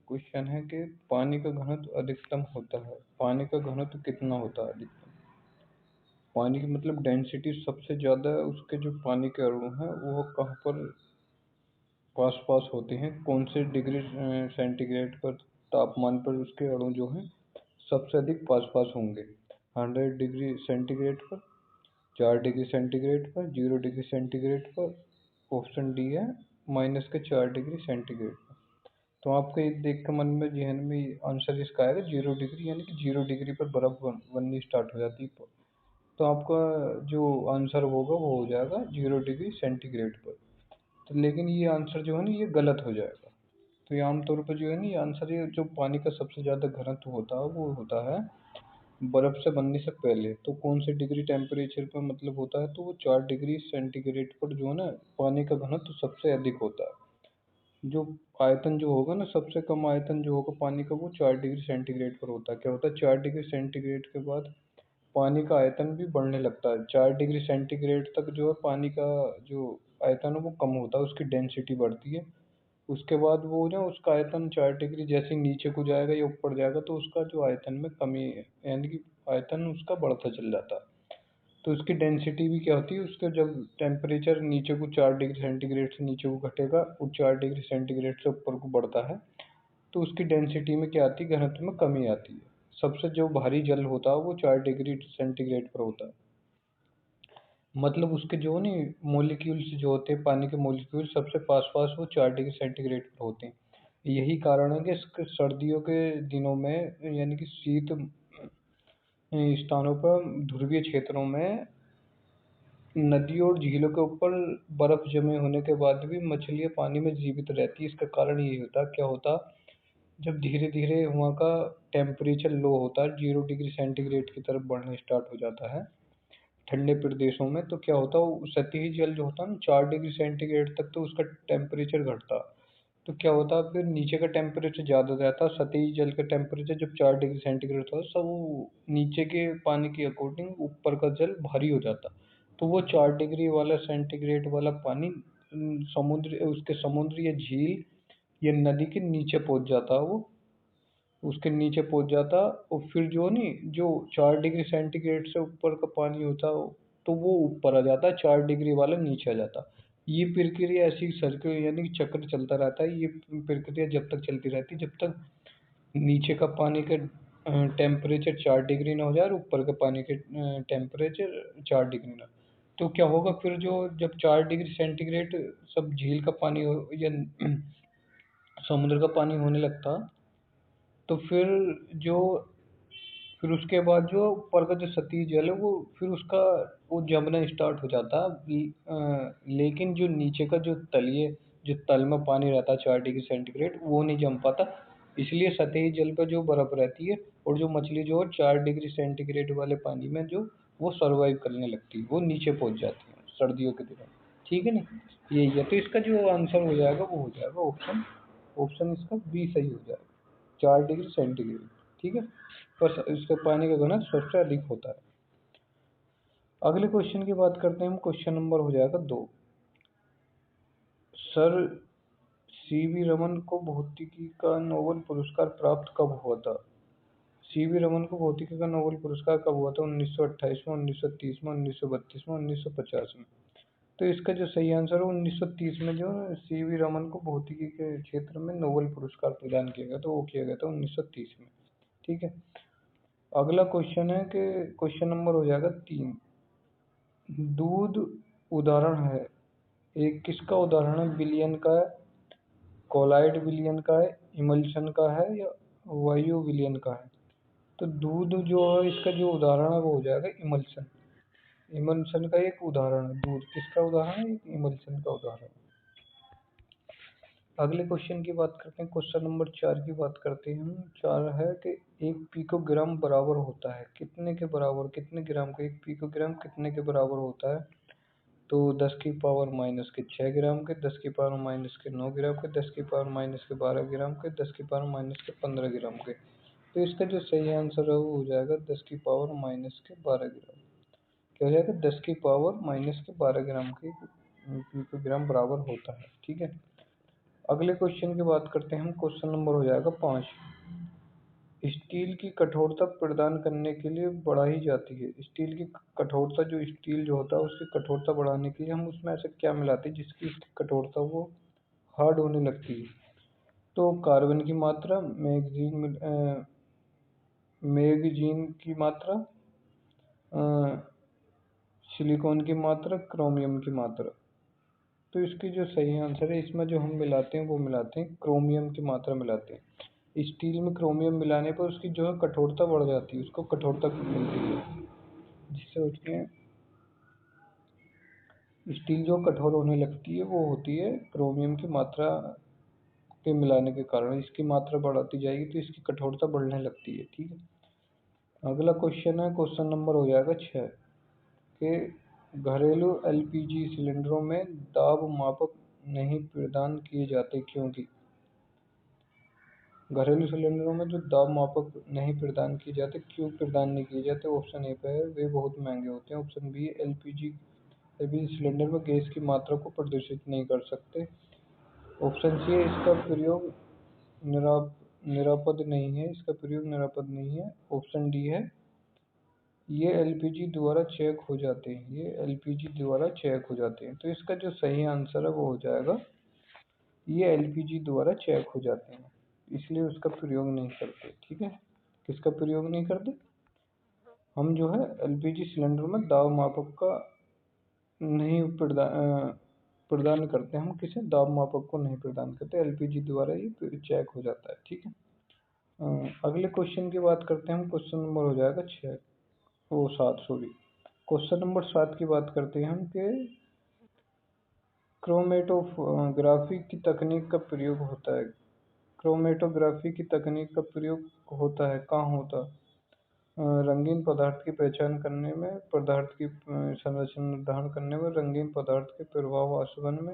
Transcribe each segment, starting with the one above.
Question है कि पानी का घनत्व अधिकतम होता है। पानी का घनत्व कितना होता है अधिकतम? पानी की मतलब डेंसिटी सबसे ज़्यादा उसके जो पानी के अणु हैं वो कहाँ पर पास पास होते हैं, कौन से डिग्री सेंटीग्रेड पर तापमान पर उसके अणु जो हैं सबसे अधिक पास पास होंगे? 100 डिग्री सेंटीग्रेड पर, 4 डिग्री सेंटीग्रेड पर, 0 डिग्री सेंटीग्रेड पर। ऑप्शन डी है -4 डिग्री सेंटीग्रेड पर। तो आपके देख के मन में जहन में आंसर इसका आएगा 0 डिग्री, यानी कि 0 डिग्री पर बर्फ बननी स्टार्ट हो जाती है। तो आपका जो आंसर होगा वो हो जाएगा 0 डिग्री सेंटीग्रेड पर। तो लेकिन ये आंसर जो है ना ये गलत हो जाएगा। तो ये आमतौर पर जो है ना ये आंसर, ये जो पानी का सबसे ज़्यादा घनत्व होता है वो होता है बर्फ से बनने से पहले। तो कौन से डिग्री टेम्परेचर पर मतलब होता है, तो वो 4 डिग्री सेंटीग्रेड पर जो है ना पानी का घनत्व सबसे अधिक होता है। जो आयतन जो होगा ना, सबसे कम आयतन जो होगा पानी का वो 4 डिग्री सेंटीग्रेड पर होता है। क्या होता है, 4 डिग्री सेंटीग्रेड के बाद पानी का आयतन भी बढ़ने लगता है। 4 डिग्री सेंटीग्रेड तक जो है पानी का जो आयतन है वो कम होता है, उसकी डेंसिटी बढ़ती है। उसके बाद वो ना उसका आयतन 4 डिग्री जैसे ही नीचे को जाएगा या ऊपर जाएगा तो उसका जो आयतन में कमी है, यानी कि आयतन उसका बढ़ता चल जाता है। तो उसकी डेंसिटी भी क्या होती है, उसका जब टेम्परेचर नीचे को 4 डिग्री सेंटीग्रेड से नीचे को घटेगा और 4 डिग्री सेंटीग्रेड से ऊपर को बढ़ता है तो उसकी डेंसिटी में क्या आती है, घनत्व में कमी आती है। सबसे जो भारी जल होता है वो 4 डिग्री सेंटीग्रेड पर होता है। मतलब उसके जो है नी मॉलिक्यूल्स जो होते हैं, पानी के मॉलिक्यूल सबसे पास पास वो 4 डिग्री सेंटीग्रेड पर होते हैं। यही कारण है कि सर्दियों के दिनों में, यानी कि शीत स्थानों पर, ध्रुवीय क्षेत्रों में नदियों और झीलों के ऊपर बर्फ जमे होने के बाद भी मछलियाँ पानी में जीवित रहती है। इसका कारण यही होता है, क्या होता, जब धीरे धीरे वहाँ का टेम्परेचर लो होता है, 0 डिग्री सेंटीग्रेड की तरफ बढ़ने स्टार्ट हो जाता है ठंडे प्रदेशों में, तो क्या होता है वो सतही जल जो होता है ना 4 डिग्री सेंटीग्रेड तक तो उसका टेम्परेचर घटता। तो क्या होता है फिर नीचे का टेम्परेचर ज़्यादा रहता है, सतही जल का टेम्परेचर जब 4 डिग्री सेंटीग्रेड होता है सब वो नीचे के पानी के अकॉर्डिंग ऊपर का जल भारी हो जाता। तो वो 4 डिग्री वाला सेंटीग्रेड वाला पानी समुद्र, उसके समुद्र या झील या नदी के नीचे पहुंच जाता है, वो उसके नीचे पहुंच जाता। और फिर जो नहीं जो 4 डिग्री सेंटीग्रेड से ऊपर का पानी होता तो वो ऊपर आ जाता, 4 डिग्री वाला नीचे आ जाता। ये प्रक्रिया ऐसी सर्कल, यानी कि चक्र चलता रहता है। ये प्रक्रिया जब तक चलती रहती है जब तक नीचे का पानी का टेम्परेचर 4 डिग्री ना हो जाए और ऊपर का पानी के टेम्परेचर 4 डिग्री ना। तो क्या होगा फिर जो जब 4 डिग्री सेंटीग्रेड सब झील का पानी हो या समुद्र का पानी होने लगता, तो जो फिर उसके बाद जो ऊपर का जो सतही जल है वो फिर उसका वो जमना स्टार्ट हो जाता। लेकिन जो नीचे का जो तलीय जो तल में पानी रहता है 4 डिग्री सेंटीग्रेड वो नहीं जम पाता। इसलिए सतही जल पर जो बर्फ रहती है और जो मछली जो है 4 डिग्री सेंटीग्रेड वाले पानी में जो वो सर्वाइव करने लगती है, वो नीचे पहुंच जाती है सर्दियों के दिनों में। ठीक है ना, यही है। तो इसका जो आंसर हो जाएगा वो हो जाएगा ऑप्शन, ऑप्शन इसका बी सही हो जाएगा, 4 डिग्री सेंटीग्रेड। ठीक है, पर इसका पानी का घनत्व सबसे अधिक होता है। अगले क्वेश्चन की बात करते हैं हम। क्वेश्चन नंबर हो जाएगा 2। सर सीवी रमन को भौतिकी का नोबेल पुरस्कार प्राप्त कब हुआ था? सीवी रमन को भौतिकी का नोबेल पुरस्कार कब हुआ था? 1928 में, 1930 में, 1932 में, 1950 में। तो इसका जो सही आंसर है 1930 में जो सीवी रमन को भौतिकी के क्षेत्र में नोबेल पुरस्कार प्रदान किया गया, तो वो किया गया था 1930 में। ठीक है, अगला क्वेश्चन है कि क्वेश्चन नंबर हो जाएगा 3। दूध उदाहरण है, एक किसका उदाहरण है? विलियन का है, कोलॉइड विलियन का है, इमल्शन का है, या वायु विलियन का है? तो दूध जो है इसका जो उदाहरण है वो हो जाएगा इमल्शन। इमल्शन का एक उदाहरण है दूध, किसका उदाहरण है? इमल्शन का उदाहरण। अगले क्वेश्चन की बात करते हैं, क्वेश्चन नंबर 4 की बात करते हैं हम। 4 है कि एक पिकोग्राम बराबर होता है कितने के बराबर, कितने ग्राम का? एक पिकोग्राम कितने के बराबर होता है? तो 10 की पावर माइनस के 6 ग्राम के, 10 की पावर माइनस के 9 ग्राम के, 10 की पावर माइनस के 12 ग्राम के, 10 की पावर माइनस के 15 ग्राम के। तो इसका जो सही आंसर है वो हो जाएगा 10 की पावर माइनस के 12 ग्राम। क्या हो जाएगा? 10 की पावर माइनस के 12 ग्राम के पिकोग्राम बराबर होता है। ठीक है, अगले क्वेश्चन की बात करते हैं हम। क्वेश्चन नंबर हो जाएगा 5। स्टील की कठोरता प्रदान करने के लिए बढ़ाई जाती है। स्टील की कठोरता, जो स्टील जो होता है उसकी कठोरता बढ़ाने के लिए हम उसमें ऐसा क्या मिलाते हैं जिसकी कठोरता वो हार्ड होने लगती है? तो कार्बन की मात्रा, मैगजीन की मात्रा, सिलिकॉन की मात्रा, क्रोमियम की मात्रा। तो इसकी जो सही आंसर है, इसमें जो हम मिलाते हैं वो मिलाते हैं क्रोमियम की मात्रा मिलाते हैं। स्टील में क्रोमियम मिलाने पर उसकी जो है कठोरता बढ़ जाती है, उसको कठोरता मिलती है, जिससे उसमें स्टील जो कठोर होने लगती है वो होती है क्रोमियम की मात्रा के मिलाने के कारण। इसकी मात्रा बढ़ाती जाएगी तो इसकी कठोरता बढ़ने लगती है। ठीक है। अगला क्वेश्चन है, क्वेश्चन नंबर हो जाएगा 6 कि घरेलू एलपीजी सिलेंडरों में दाब मापक नहीं प्रदान किए जाते क्योंकि? घरेलू सिलेंडरों में जो दाब मापक नहीं प्रदान किए जाते, क्यों प्रदान नहीं किए जाते? ऑप्शन ए पे है, वे बहुत महंगे होते हैं। ऑप्शन बी, एलपीजी सिलेंडर में गैस की मात्रा को प्रदूषित नहीं कर सकते। ऑप्शन सी है, इसका प्रयोग निरापद नहीं है, इसका प्रयोग निरापद नहीं है। ऑप्शन डी है, ये एलपीजी द्वारा चेक हो जाते हैं, ये एलपीजी द्वारा चेक हो जाते हैं। तो इसका जो सही आंसर है वो हो जाएगा, ये एलपीजी द्वारा चेक हो जाते हैं, इसलिए उसका प्रयोग नहीं करते। ठीक है। किसका प्रयोग नहीं करते? हम जो है एलपीजी सिलेंडर में दाब मापक का नहीं प्रदान करते। हम किसी दाब मापक को नहीं प्रदान करते, एलपीजी द्वारा ही चेक हो जाता है। ठीक है। अगले क्वेश्चन की बात करते हैं हम। क्वेश्चन नंबर हो जाएगा 6, ओ 7 सॉरी। क्वेश्चन नंबर 7 की बात करते हैं हम कि क्रोमेटोग्राफी की तकनीक का प्रयोग होता है। क्रोमेटोग्राफी की तकनीक का प्रयोग होता है, कहाँ होता है? रंगीन पदार्थ की पहचान करने में, पदार्थ की संरचना निर्धारण करने में, रंगीन पदार्थ के प्रभाव आसवन में,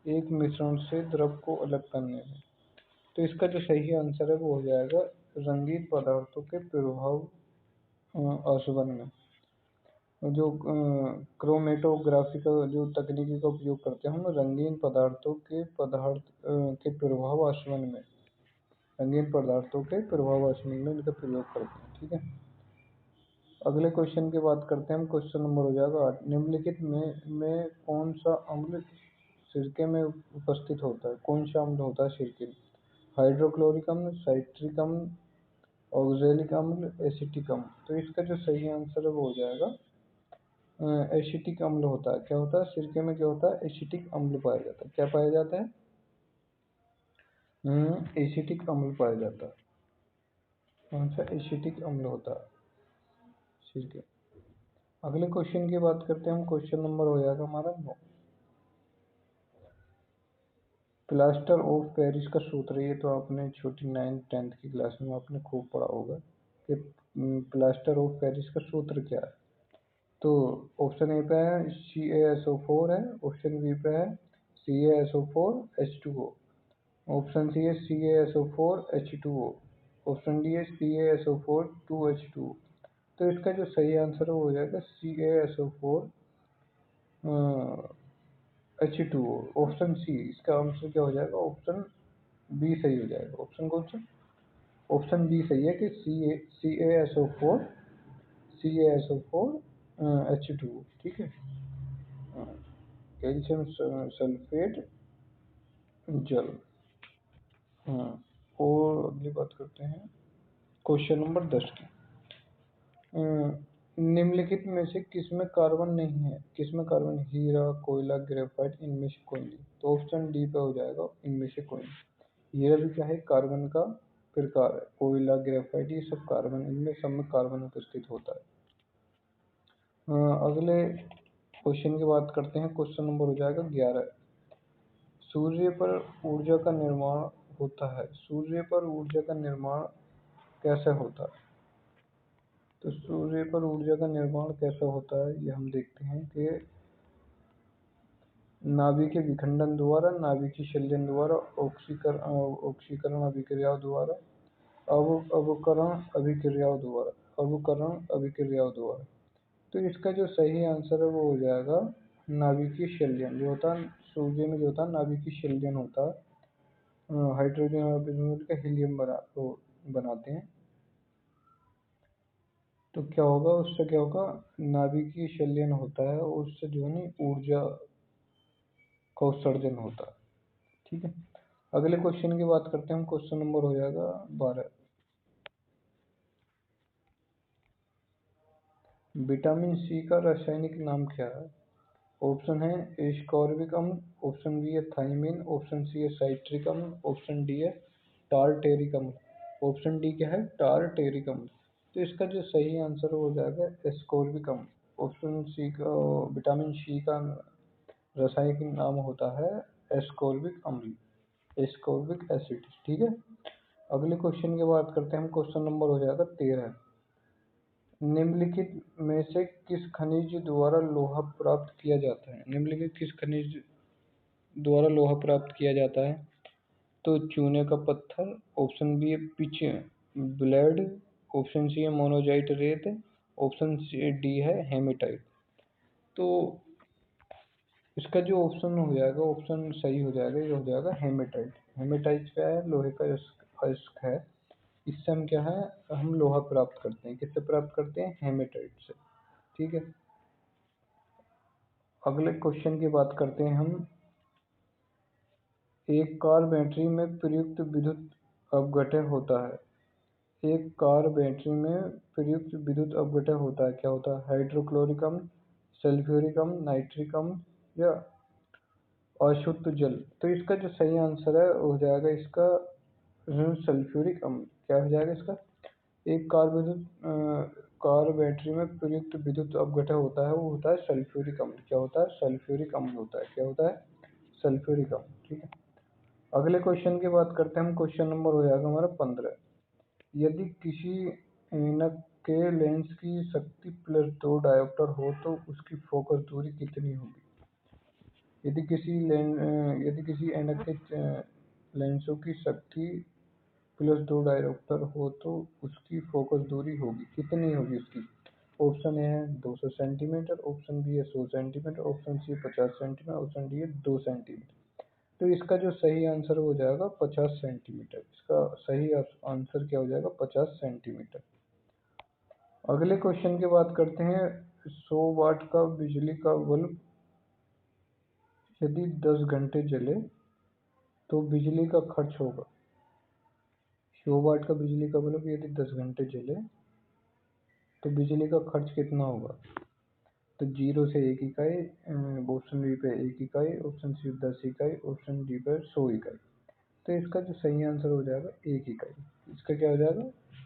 एक मिश्रण से द्रव को अलग करने में। तो इसका जो सही आंसर है वो हो जाएगा रंगीन पदार्थों के प्रभाव आसवन में। जो क्रोमेटोग्राफी का जो तकनीकी का उपयोग करते हैं हम रंगीन पदार्थों के प्रभाव आसवन में, रंगीन पदार्थों के प्रभाव आसवन में इनका प्रयोग करते हैं। ठीक है। अगले क्वेश्चन की बात करते हैं हम। क्वेश्चन नंबर हो जाएगा 8। निम्नलिखित में कौन सा अम्ल सिरके में उपस्थित होता है? कौन सा अम्ल होता है सिरके में? हाइड्रोक्लोरिक अम्ल, साइट्रिक अम्ल, ऑक्जेलिक अम्ल, एसिटिक अम्ल। तो इसका जो सही आंसर है वो हो जाएगा एसिटिक अम्ल होता है। क्या होता है? सिरके में क्या होता है? एसिटिक अम्ल पाया जाता है। क्या पाया जाता है? एसिटिक अम्ल पाया जाता है। कौन सा? एसिटिक अम्ल होता है सिरके। अगले क्वेश्चन की बात करते हैं हम। क्वेश्चन नंबर हो जाएगा हमारा 9। प्लास्टर ऑफ पेरिस का सूत्र, ये तो आपने छोटी 9th 10th की क्लास में आपने खूब पढ़ा होगा कि प्लास्टर ऑफ पेरिस का सूत्र क्या है। तो ऑप्शन ए पे है CaSO4 है, ऑप्शन बी पे है CaSO4H2O, ऑप्शन सी है CaSO4H2O, ऑप्शन डी है CaSO4 2H2O। तो इसका जो सही आंसर हो जाएगा CaSO4 H2O, ऑप्शन सी। इसका आंसर क्या हो जाएगा? ऑप्शन बी सही हो जाएगा। ऑप्शन कौन सा? ऑप्शन बी सही है कि CaSO4 H2O। ठीक है। कैल्शियम सल्फेट जल। हाँ। और अगली बात करते हैं क्वेश्चन नंबर 10 की। निम्नलिखित में से किसमें कार्बन नहीं है? किसमें कार्बन? हीरा, कोयला, ग्रेफाइट, इनमें से कोई नहीं। तो ऑप्शन डी पे हो जाएगा, इनमें से कोई नहीं। हीरा भी क्या है? कार्बन का प्रकार है। कोयला, ग्रेफाइट, ये सब कार्बन, इनमें सब में कार्बन उपस्थित होता है। अगले क्वेश्चन की बात करते हैं। क्वेश्चन नंबर हो जाएगा 11। सूर्य पर ऊर्जा का निर्माण होता है। सूर्य पर ऊर्जा का निर्माण कैसे होता है? तो सूर्य पर ऊर्जा का निर्माण कैसे होता है ये हम देखते हैं कि नाभिकीय विखंडन द्वारा, नाभिकीय संलयन द्वारा, ऑक्सीकरण अभिक्रियाओं द्वारा, अवकरण अभिक्रियाओं द्वारा, अवकरण अभिक्रियाओं द्वारा। तो इसका जो सही आंसर है वो हो जाएगा नाभिकीय संलयन। जो होता है सूर्य में, जो होता है नाभिकीय संलयन होता है, हाइड्रोजन और ऑक्सीजन मिलकर हीलियम बनाते हैं। तो क्या होगा, उससे क्या होगा, नाभिकीय संलयन होता है और उससे जो है ना ऊर्जा का उत्सर्जन होता है। ठीक है, अगले क्वेश्चन की बात करते हैं हम। क्वेश्चन नंबर हो जाएगा 12। विटामिन सी का रासायनिक नाम क्या है? ऑप्शन है एस्कॉर्बिक अम्ल, ऑप्शन बी है थाइमिन, ऑप्शन सी है साइट्रिक अम्ल, ऑप्शन डी है टारटेरिक अम्ल। ऑप्शन डी क्या है, टारटेरिक अम्ल। तो इसका जो सही आंसर हो जाएगा एस्कॉर्बिक अम्ल। ऑप्शन सी का, विटामिन सी का रासायनिक नाम होता है एस्कॉर्बिक अम्ल, एस्कॉर्बिक एसिड। ठीक है, अगले क्वेश्चन की बात करते हैं हम। क्वेश्चन नंबर हो जाएगा 13। निम्नलिखित में से किस खनिज द्वारा लोहा प्राप्त किया जाता है? निम्नलिखित किस खनिज द्वारा लोहा प्राप्त किया जाता है? तो चूने का पत्थर, ऑप्शन बी है पिच ब्लेड, ऑप्शन सी है मोनोजाइट रेत, ऑप्शन सी डी है हेमेटाइट। तो इसका जो ऑप्शन हो जाएगा, ऑप्शन सही हो जाएगा, ये हो जाएगा हेमेटाइट। हेमेटाइट क्या है, लोहे का अयस्क है। इससे हम क्या है, हम लोहा प्राप्त करते हैं। किससे प्राप्त करते हैं? हेमेटाइट से। ठीक है, अगले क्वेश्चन की बात करते हैं हम। एक कार बैटरी में प्रयुक्त विद्युत अपघटय होता है। एक कार बैटरी में प्रयुक्त विद्युत अपघटय होता है, क्या होता है? हाइड्रोक्लोरिक अम्ल, सल्फ्यूरिक अम्ल, नाइट्रिक अम्ल या अशुद्ध जल। तो इसका जो सही आंसर है हो जाएगा इसका सल्फ्यूरिक अम्ल। क्या हो जाएगा इसका? एक कार बैटरी में प्रयुक्त विद्युत अपघटय होता है, वो होता है सल्फ्यूरिक अम्ल। क्या होता है? सल्फ्यूरिक अम्ल होता है। क्या होता है? सल्फ्यूरिक अम्ल। ठीक है, अगले क्वेश्चन की बात करते हैं हम। क्वेश्चन नंबर हो जाएगा हमारा 15। यदि किसी ऐनक के लेंस की शक्ति +2 डायोप्टर हो तो उसकी फोकस दूरी कितनी होगी? यदि किसी ऐनक के लेंसों की शक्ति +2 डायोप्टर हो तो उसकी फोकस दूरी होगी कितनी होगी उसकी? ऑप्शन ए है 200 सेंटीमीटर, ऑप्शन बी है 100 centimetre, option C 50 centimetre, option D है 2 सेंटीमीटर। तो इसका जो सही आंसर हो जाएगा 50 सेंटीमीटर। इसका सही आंसर क्या हो जाएगा? 50 सेंटीमीटर। अगले क्वेश्चन की बात करते हैं। 100 वाट का बिजली का बल्ब यदि 10 घंटे जले तो बिजली का खर्च होगा। 100 वाट का बिजली का बल्ब यदि 10 घंटे जले तो बिजली का खर्च कितना होगा? तो 0 से 1 इकाई, ऑप्शन बी पे 1 इकाई, ऑप्शन सी 10 इकाई, ऑप्शन डी पर 100 इकाई। तो इसका जो सही आंसर हो जाएगा 1 इकाई। इसका क्या हो जाएगा?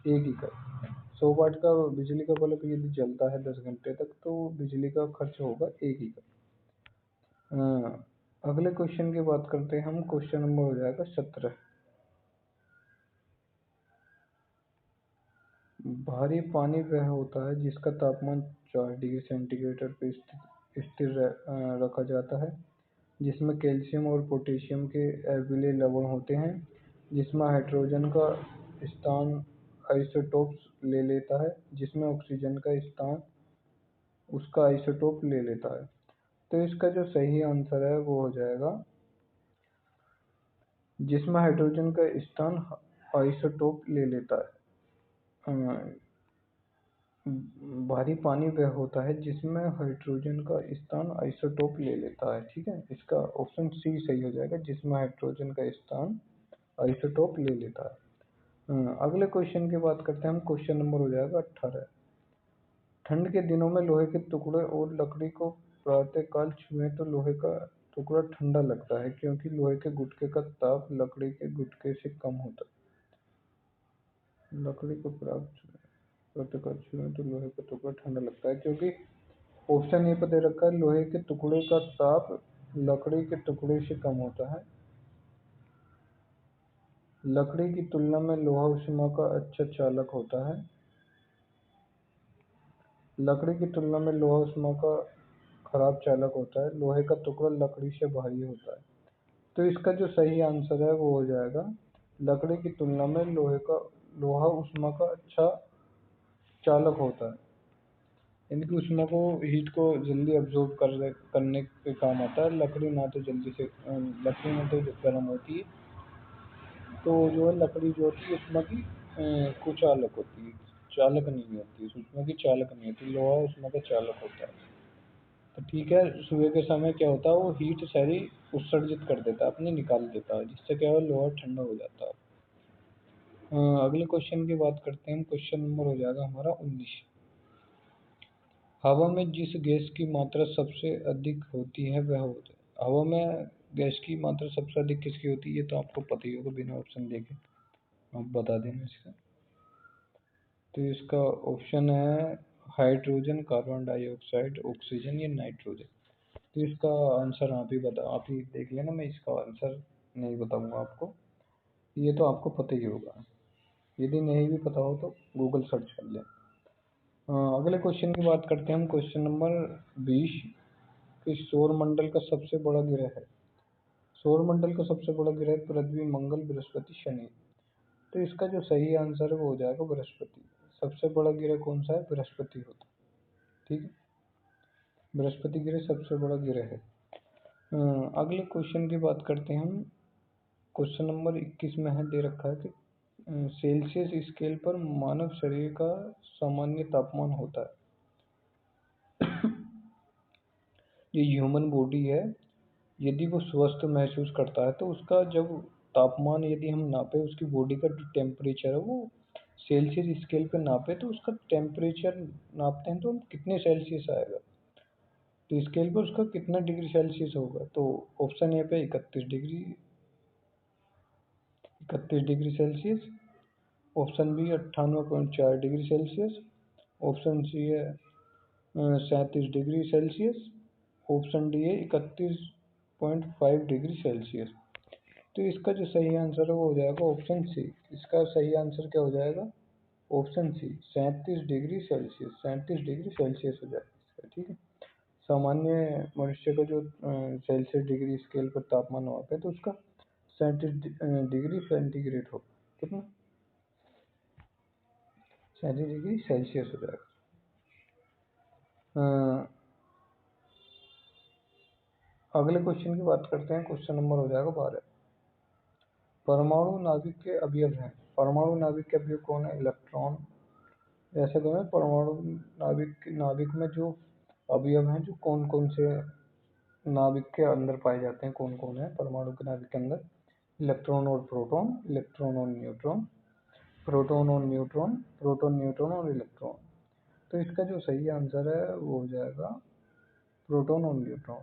1 इकाई। 100 वाट का बिजली का बल्ब यदि जलता है 10 घंटे तक तो बिजली का खर्च होगा 1 इकाई। अगले क्वेश्चन की बात करते हैं हम। क्वेश्चन नंबर हो जाएगा 17। भारी पानी वह होता है जिसका तापमान 4 डिग्री सेंटीग्रेड पर स्थिर रखा जाता है, जिसमें कैल्शियम और पोटेशियम के अम्लीय लवण होते हैं, जिसमें हाइड्रोजन का स्थान आइसोटोप्स ले लेता है, जिसमें ऑक्सीजन का स्थान उसका आइसोटोप ले लेता है। तो इसका जो सही आंसर है वो हो जाएगा जिसमें हाइड्रोजन का स्थान आइसोटोप ले लेता है। भारी पानी वह होता है जिसमें हाइड्रोजन का स्थान आइसोटोप ले लेता है। ठीक है, इसका ऑप्शन सी सही हो जाएगा, जिसमें हाइड्रोजन का स्थान आइसोटोप ले लेता है। अगले क्वेश्चन की बात करते हैं हम। क्वेश्चन नंबर हो जाएगा 18। ठंड के दिनों में लोहे के टुकड़े और लकड़ी को प्रातःकाल छुएं तो लोहे का टुकड़ा ठंडा लगता है, क्योंकि लोहे के गुटके का ताप लकड़ी के गुटके से कम होता है। लकड़ी को प्रातःकाल छुएं तो लोहे का टुकड़ा ठंडा लगता है, क्योंकि ऑप्शन ए पर दे रखा है लोहे के टुकड़े का ताप लकड़ी के टुकड़े से कम होता है। लकड़ी की तुलना में लोहा ऊष्मा का अच्छा चालक होता है। लकड़ी की तुलना में लोहा ऊष्मा का खराब चालक होता है। लोहे का टुकड़ा लकड़ी से भारी होता है। तो इसका जो सही आंसर है वो हो जाएगा लकड़ी की तुलना में लोहा ऊष्मा का अच्छा चालक होता है। यानी कि ऊष्मा को, हीट को जल्दी अब्जॉर्ब करने के काम आता है। लकड़ी ना तो गर्म होती है तो जो है लकड़ी जो होती है उसमें की कुचालक होती है, चालक नहीं होती, उसमें की चालक नहीं होती, लोहा उसमें का चालक होता है। तो ठीक है, सुबह के समय क्या होता है, वो हीट सारी उत्सर्जित कर देता है, अपने निकाल देता है, जिससे क्या है लोहा ठंडा हो जाता है। अगले क्वेश्चन की बात करते हैं, क्वेश्चन नंबर हो जाएगा हमारा 19। हवा में जिस गैस की मात्रा सबसे अधिक होती है वह होता है, हवा में गैस की मात्रा सबसे अधिक किसकी होती है, ये तो आपको पता ही होगा, बिना ऑप्शन देखे आप बता देना इसका। तो इसका ऑप्शन है हाइड्रोजन, कार्बन डाइऑक्साइड, ऑक्सीजन या नाइट्रोजन। तो इसका आंसर आप ही देख लेना, मैं इसका आंसर नहीं बताऊंगा आपको, ये तो आपको पता ही होगा, यदि नहीं भी पता हो तो गूगल सर्च कर लें। अगले क्वेश्चन की बात करते हैं हम, क्वेश्चन नंबर 20। कि सौर मंडल का सबसे बड़ा ग्रह है, सौर मंडल का सबसे बड़ा ग्रह पृथ्वी, मंगल, बृहस्पति, शनि। तो इसका जो सही आंसर है वो हो जाएगा बृहस्पति। सबसे बड़ा ग्रह कौन सा है, बृहस्पति होता है। ठीक है, बृहस्पति ग्रह सबसे बड़ा ग्रह है। अगले क्वेश्चन की बात करते हैं हम, क्वेश्चन नंबर 21 में है, दे रखा है कि सेल्सियस स्केल पर मानव शरीर का सामान्य तापमान होता है। ये ह्यूमन बॉडी है, यदि वो स्वस्थ महसूस करता है तो उसका जब तापमान यदि हम नापे, उसकी बॉडी का जो टेम्परेचर है वो सेल्सियस स्केल पे नापे तो उसका टेम्परेचर नापते हैं तो हम कितने सेल्सियस आएगा, तो स्केल पर उसका कितना डिग्री सेल्सियस होगा। तो ऑप्शन ए पे 31 degree, 31 degree Celsius. Option B 98.4 degree Celsius. Option C है 37 डिग्री सेल्सियस। ऑप्शन डी है 31.5 डिग्री सेल्सियस। तो इसका जो सही आंसर है वो हो जाएगा ऑप्शन सी। इसका सही आंसर क्या हो जाएगा, option C 37 degree Celsius, 37 degree Celsius हो जाएगा इसका। ठीक है, सामान्य मनुष्य का जो सेल्सियस डिग्री स्केल पर तापमान होता है तो उसका 37 डिग्री सेंटीग्रेड हो, कितना, 37 डिग्री सेल्सियस हो जाएगा। अगले क्वेश्चन की बात करते हैं, क्वेश्चन नंबर हो जाएगा 12। परमाणु नाभिक के अवयव हैं, परमाणु नाभिक के अवयव कौन है, इलेक्ट्रॉन। ऐसे तो है परमाणु नाभिक में जो अवयव हैं, जो कौन कौन से नाभिक के अंदर पाए जाते हैं, कौन कौन है परमाणु के नाभिक के अंदर, इलेक्ट्रॉन और प्रोटॉन, इलेक्ट्रॉन और न्यूट्रॉन, प्रोटॉन और न्यूट्रॉन, प्रोटॉन, न्यूट्रॉन और इलेक्ट्रॉन। तो इसका जो सही आंसर है वो हो जाएगा प्रोटॉन और न्यूट्रॉन।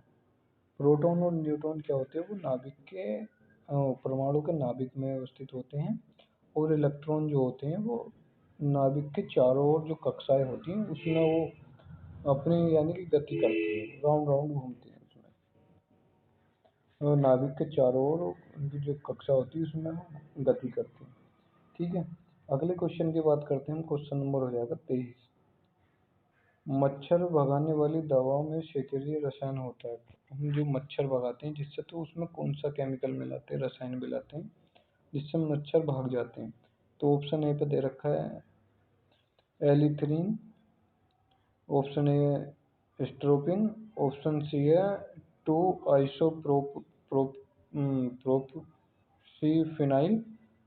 प्रोटॉन और न्यूट्रॉन क्या होते हैं, वो नाभिक के परमाणु के नाभिक में अवस्थित होते हैं, और इलेक्ट्रॉन जो होते हैं वो नाभिक के चारों ओर जो कक्षाएं होती हैं उसमें वो अपनी यानी कि गति करती हैं, राउंड राउंड घूमती हैं उसमें, और नाभिक के चारों ओर उनकी जो कक्षा होती है उसमें वो गति करती हैं। ठीक है, अगले क्वेश्चन की बात करते हैं हम, क्वेश्चन नंबर हो जाएगा 23। मच्छर भगाने वाली दवाओं में क्षेत्रीय रसायन होता है, हम जो मच्छर भगाते हैं जिससे, तो उसमें कौन सा केमिकल मिलाते हैं, रसायन मिलाते हैं जिससे मच्छर भाग जाते हैं। तो ऑप्शन ए पे दे रखा है एलिथ्रीन। Option A स्ट्रोपिन। ऑप्शन सी है टू आइसोप्रोप प्रोप प्रोपसीफिनाइल।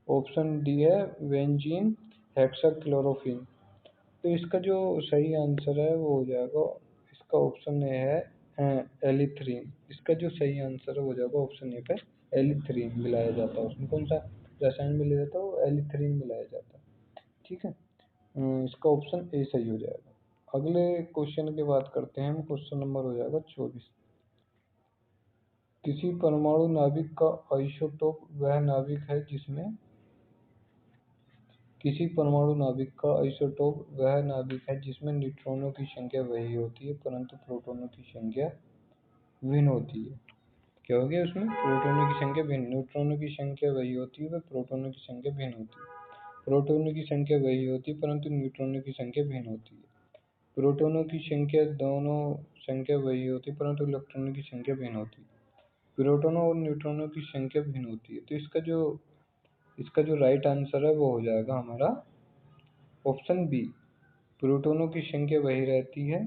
ऑप्शन डी है बेंजीन हेक्साक्लोरोफिन। तो इसका जो सही आंसर है वो हो जाएगा, इसका ऑप्शन ए है एलिथ्रीन। इसका जो सही आंसर है वो हो जाएगा ऑप्शन ए पे एलिथ्रीन मिलाया जाता है, उसमें कौन सा रसायन मिलाया जाता है, वो एलिथ्रीन मिलाया जाता है। ठीक है, इसका ऑप्शन ए सही हो जाएगा। अगले क्वेश्चन की बात करते हैं हम, क्वेश्चन नंबर हो जाएगा 24। किसी परमाणु नाभिक का आइसोटोप वह नाभिक है जिसमें, किसी परमाणु नाभिक का आइसोटोप वह नाभिक है जिसमें न्यूट्रॉनों की संख्या वही होती है परंतु प्रोटॉनों की संख्या भिन्न होती है। क्या हो गया उसमें, प्रोटॉनों की संख्या भिन्न, न्यूट्रॉनों की संख्या वही होती है वह प्रोटॉनों की संख्या भिन्न होती है। प्रोटॉनों की संख्या वही होती है परंतु न्यूट्रॉनों की संख्या भिन्न होती है। प्रोटॉनों की संख्या दोनों संख्या वही होती है परंतु इलेक्ट्रॉनों की संख्या भिन्न होती है। प्रोटॉनों और न्यूट्रॉनों की संख्या भिन्न होती है। तो इसका जो राइट आंसर है वो हो जाएगा हमारा ऑप्शन बी। प्रोटॉनों की संख्या वही रहती है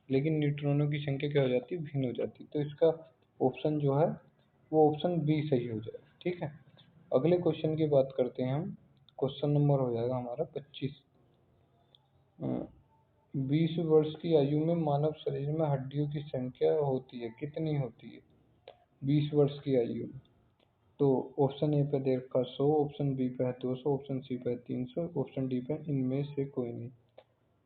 लेकिन न्यूट्रॉनों की संख्या क्या हो जाती है, भिन्न हो जाती है। तो इसका ऑप्शन जो है वो ऑप्शन बी सही हो जाएगा। ठीक है, अगले क्वेश्चन की बात करते हैं हम। क्वेश्चन नंबर हो जाएगा हमारा 25। 20 वर्ष की आयु में मानव शरीर में हड्डियों की संख्या होती है, कितनी होती है 20 वर्ष की आयु में? तो ऑप्शन ए पे दे रखा 100, ऑप्शन बी पे है 200, ऑप्शन सी पे है 300, ऑप्शन डी पे इनमें से कोई नहीं।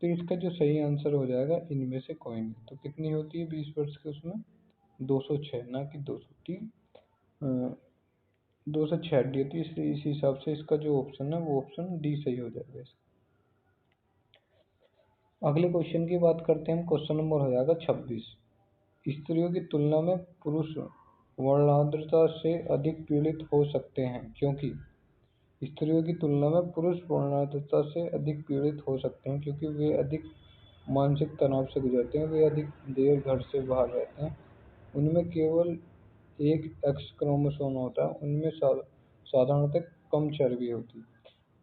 तो इसका जो सही आंसर हो जाएगा इनमें से कोई नहीं। तो कितनी होती है 20 वर्ष की उसमें? 206, ना कि 200। ठीक, 206 हड्डी होती है, इसलिए इस हिसाब से इसका जो ऑप्शन है वो ऑप्शन डी सही हो जाएगा इसका। अगले क्वेश्चन की बात करते हैं हम। क्वेश्चन नंबर हो जाएगा 26। स्त्रियों की तुलना में पुरुष वर्णांधता से अधिक पीड़ित हो सकते हैं क्योंकि स्त्रियों की तुलना में पुरुष वर्णांधता से अधिक पीड़ित हो सकते हैं क्योंकि वे अधिक मानसिक तनाव से गुजरते हैं, वे अधिक देर घर से बाहर रहते हैं, उनमें केवल एक एक्स क्रोमोसोम होता है, उनमें साधारणतः कम चर्बी होती है।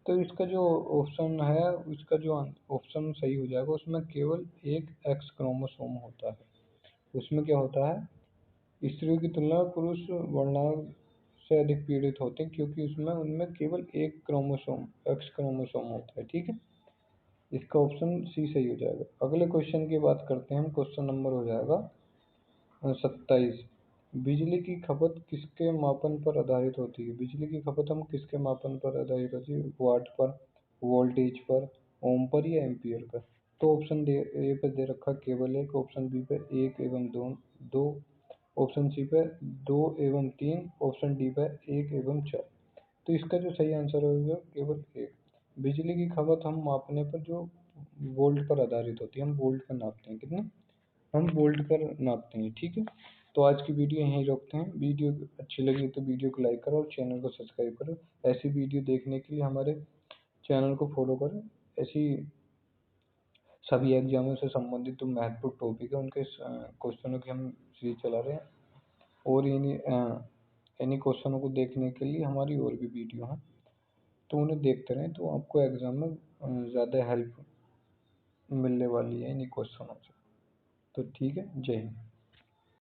तो इसका जो ऑप्शन है, इसका जो ऑप्शन सही हो जाएगा उसमें केवल एक एक्स क्रोमोसोम होता है। उसमें क्या होता है, स्त्रियों की तुलना में पुरुष वर्णांग से अधिक पीड़ित होते हैं क्योंकि उसमें उनमें केवल एक क्रोमोसोम एक्स क्रोमोसोम होता है। ठीक है, इसका ऑप्शन सी सही हो जाएगा। अगले क्वेश्चन की बात करते हैं हम। क्वेश्चन नंबर हो जाएगा 27। बिजली की खपत किसके मापन पर आधारित होती है? बिजली की खपत हम किसके मापन पर आधारित होती है? वाट पर, वोल्टेज पर, ओम पर या एम्पियर पर? तो ऑप्शन ए पे दे रखा केवल एक, ऑप्शन बी पे एक एवं दो दो, ऑप्शन सी पे दो एवं तीन, ऑप्शन डी पे एक एवं चार। तो इसका जो सही आंसर होगा केवल एक। बिजली की खपत हम मापने पर जो वोल्ट पर आधारित होती है, हम वोल्ट पर नापते हैं कितने, हम वोल्ट पर नापते हैं। ठीक है, तो आज की वीडियो यहीं रोकते हैं। वीडियो अच्छी लगी तो वीडियो को लाइक करो और चैनल को सब्सक्राइब करो। ऐसी वीडियो देखने के लिए हमारे चैनल को फॉलो करो। ऐसी सभी एग्जामों से संबंधित जो महत्वपूर्ण टॉपिक है उनके क्वेश्चनों की हम सीरीज चला रहे हैं, और इन्हीं क्वेश्चनों को देखने के लिए हमारी और भी वीडियो हैं, तो उन्हें देखते रहें, तो आपको एग्जाम में ज़्यादा हेल्प मिलने वाली है इन्हीं क्वेश्चनों से। तो ठीक है, जय हिंद।